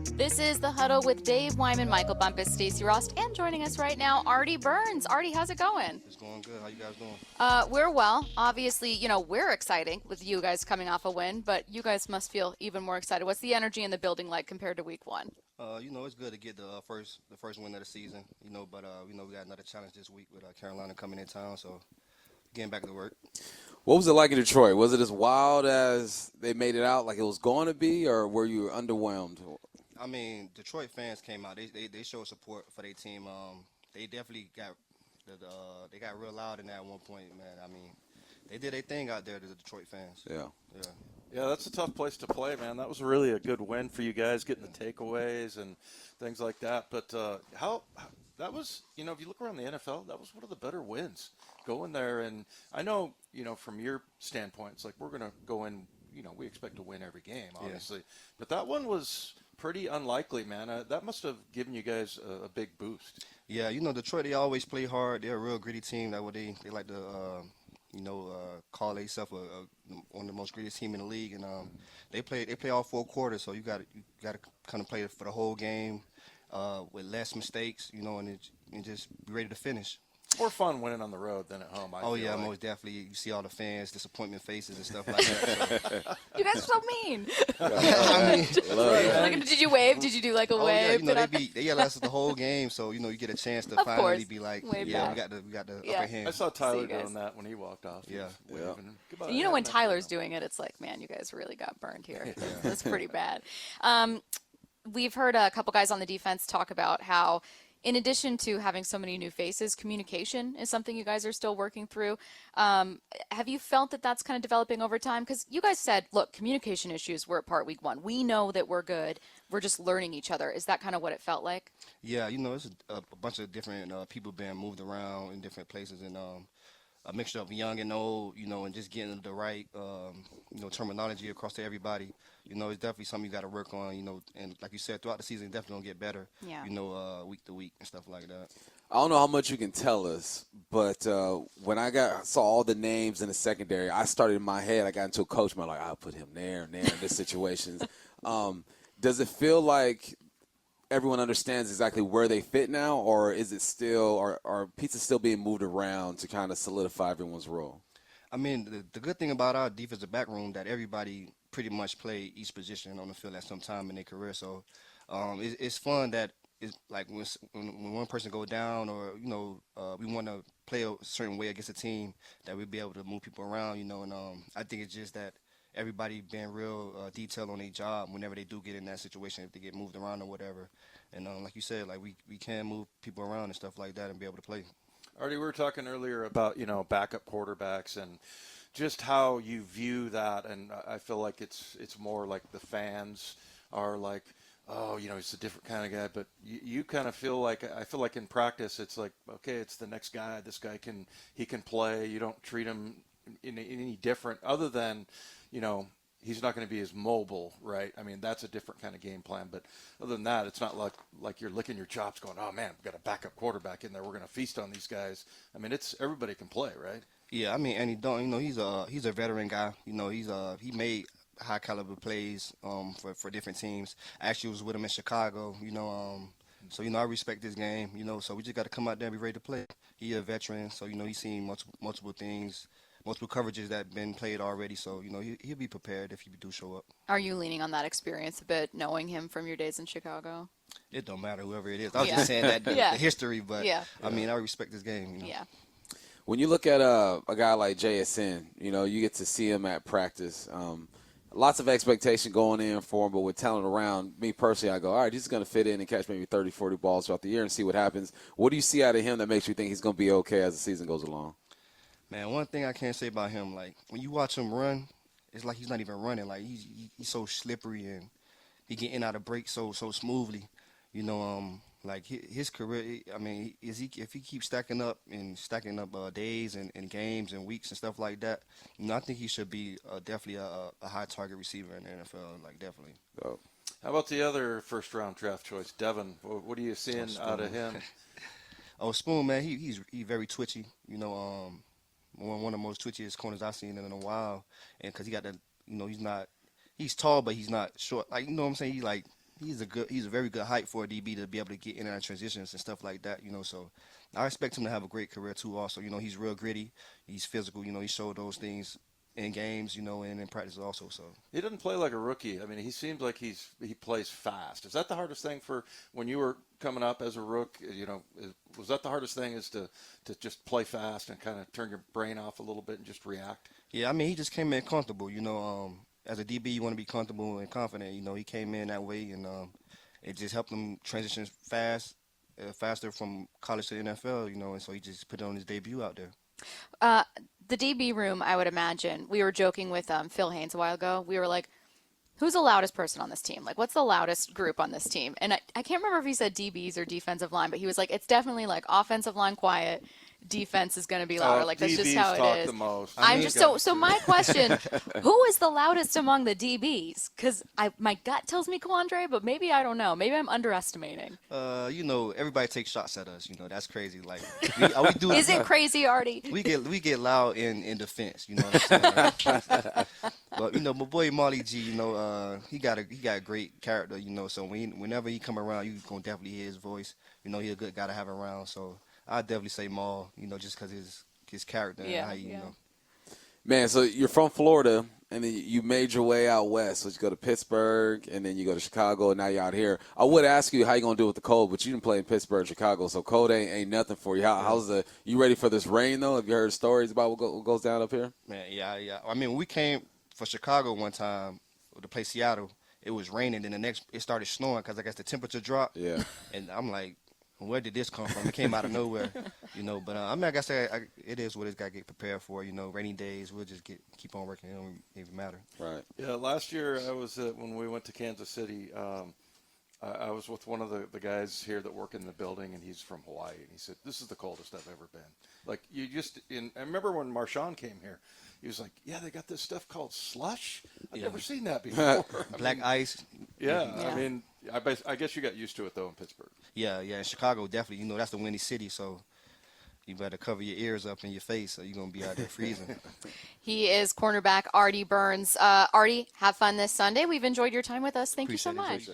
This is the Huddle with Dave Wyman, Michael Bumpus, Stacey Rost, and joining us right now, Artie Burns. Artie, how's it going? It's going good. How you guys doing? We're well. Obviously, we're exciting with you guys coming off a win, but you guys must feel even more excited. What's the energy in the building like compared to week one? It's good to get the first win of the season. But we got another challenge this week with Carolina coming in town, so getting back to work. What was it like in Detroit? Was it as wild as they made it out like it was going to be, or were you underwhelmed? I mean, Detroit fans came out. They showed support for their team. They definitely got they got real loud in that at one point, man. I mean, they did their thing out there, the Detroit fans. Yeah, that's a tough place to play, man. That was really a good win for you guys, getting the takeaways and things like that. But how that was, if you look around the NFL, that was one of the better wins. Going there, and I know, from your standpoint, it's like we're going to go in, we expect to win every game, obviously. Yeah. But that one was pretty unlikely, man. That must have given you guys a big boost. Yeah, Detroit, they always play hard. They're a real gritty team. That what they like to, call themselves one of the most greatest team in the league. And they play all four quarters, so you got to kind of play for the whole game with less mistakes, and just be ready to finish. More fun winning on the road than at home. I feel like. Most definitely. You see all the fans, disappointment faces and stuff like that. So. You guys are so mean. I mean, did you wave? Did you do like a wave? Yeah, they yell at us the whole game, so you get a chance to finally be like, wave back. back. we got the upper hand. I saw Tyler doing that when he walked off. Yeah. When Tyler's doing it, it's like, man, you guys really got burned here. That's pretty bad. We've heard a couple guys on the defense talk about how, in addition to having so many new faces, communication is something you guys are still working through. Have you felt that that's kind of developing over time? Because you guys said, look, communication issues were at part week one. We know that we're good. We're just learning each other. Is that kind of what it felt like? Yeah, it's a bunch of different people being moved around in different places, and a mixture of young and old, and just getting the right, terminology across to everybody. It's definitely something you got to work on, and like you said, throughout the season, it's definitely going to get better, week to week and stuff like that. I don't know how much you can tell us, but when I saw all the names in the secondary, I started in my head, I got into a coach mode, like, I'll put him there and there in this situations. Does it feel like everyone understands exactly where they fit now, or is it still, are pieces still being moved around to kind of solidify everyone's role? I mean, the good thing about our defensive back room that everybody pretty much play each position on the field at some time in their career. So it's fun that it's like when one person go down, or we want to play a certain way against a team, that we'll be able to move people around. And I think it's just that everybody being real detailed on their job whenever they do get in that situation, if they get moved around or whatever. And like you said, like we can move people around and stuff like that and be able to play. Artie, we were talking earlier about, backup quarterbacks and just how you view that. And I feel like it's more like the fans are like, oh, he's a different kind of guy. But you kind of feel like, I feel like in practice, it's like, okay, it's the next guy. This guy can play. You don't treat him in any different other than, he's not going to be as mobile, right? I mean, that's a different kind of game plan. But other than that, it's not like you're licking your chops going, oh, man, we've got a backup quarterback in there. We're going to feast on these guys. I mean, everybody can play, right? Yeah, I mean, and he don't, he's a veteran guy. He made high caliber plays for different teams. I actually was with him in Chicago, so I respect his game, so we just got to come out there and be ready to play. He's a veteran, so he's seen multiple things, multiple coverages that been played already, so he'll be prepared if he do show up. Are you leaning on that experience a bit, knowing him from your days in Chicago? It don't matter whoever it is. I was just saying that the history, but I mean, I respect his game. Yeah. When you look at a guy like JSN, you get to see him at practice. Lots of expectation going in for him, but with talent around, me personally, I go, all right, he's going to fit in and catch maybe 30, 40 balls throughout the year and see what happens. What do you see out of him that makes you think he's going to be okay as the season goes along? Man, one thing I can't say about him, like, when you watch him run, it's like he's not even running. Like, he's so slippery, and he get in out of breaks so smoothly. Like his career, I mean, if he keeps stacking up days and games and weeks and stuff like that, I think he should be definitely a high target receiver in the NFL, like definitely. Oh. How about the other first-round draft choice, Devin? What are you seeing out of him? Spoon, man, he's very twitchy. One of the most twitchiest corners I've seen in a while, and because he got he's tall, but he's not short. Like, what I'm saying? He like he's a very good height for a DB to be able to get in and out of transitions and stuff like that. So I expect him to have a great career too. Also, he's real gritty, he's physical. He showed those things in games, and in practice also. So he doesn't play like a rookie. I mean, he seems like he plays fast. Is that the hardest thing for when you were coming up as a rook? Was that the hardest thing, is to just play fast and kind of turn your brain off a little bit and just react? Yeah, I mean, he just came in comfortable. As a DB, you want to be comfortable and confident. He came in that way, and it just helped him transition faster from college to the NFL. And so he just put it on his debut out there. The DB room, I would imagine, we were joking with Phil Haynes a while ago. We were like, who's the loudest person on this team? Like, what's the loudest group on this team? And I can't remember if he said DBs or defensive line, but he was like, it's definitely like offensive line quiet, defense is going to be louder. Like, that's DBs just how it is. The most. I'm just so my question, who is the loudest among the DBs? Because my gut tells me Quandre, but maybe I don't know. Maybe I'm underestimating. Everybody takes shots at us. That's crazy. Like, we do. Is it crazy, Artie? We get loud in defense. You know what I'm saying? But my boy Marley G, he got a great character. So whenever he come around, you gonna definitely hear his voice. He a good guy to have around. So I'd definitely say Maul, just because his character and how you know. Man, so you're from Florida, and then you made your way out west. So you go to Pittsburgh, and then you go to Chicago, and now you're out here. I would ask you how you going to do with the cold, but you didn't play in Pittsburgh, Chicago, so cold ain't nothing for you. You ready for this rain, though? Have you heard stories about what goes down up here? Man, yeah. I mean, when we came for Chicago one time to play Seattle, it was raining, and it started snowing because I guess the temperature dropped. Yeah. And I'm like, where did this come from? It came out of nowhere, But I mean, like I said, it is what it's got to get prepared for. Rainy days, we'll just keep on working. It don't even matter. Right. Yeah. Last year, I was when we went to Kansas City. I was with one of the guys here that work in the building, and he's from Hawaii, and he said, "This is the coldest I've ever been." Like I remember when Marshawn came here. He was like, "Yeah, they got this stuff called slush. I've never seen that before." Black ice. Yeah, I mean, I guess you got used to it though in Pittsburgh. Yeah. In Chicago, definitely. That's the windy city, so you better cover your ears up and your face, or you're gonna be out there freezing. He is cornerback Artie Burns. Artie, have fun this Sunday. We've enjoyed your time with us. Thank you so much.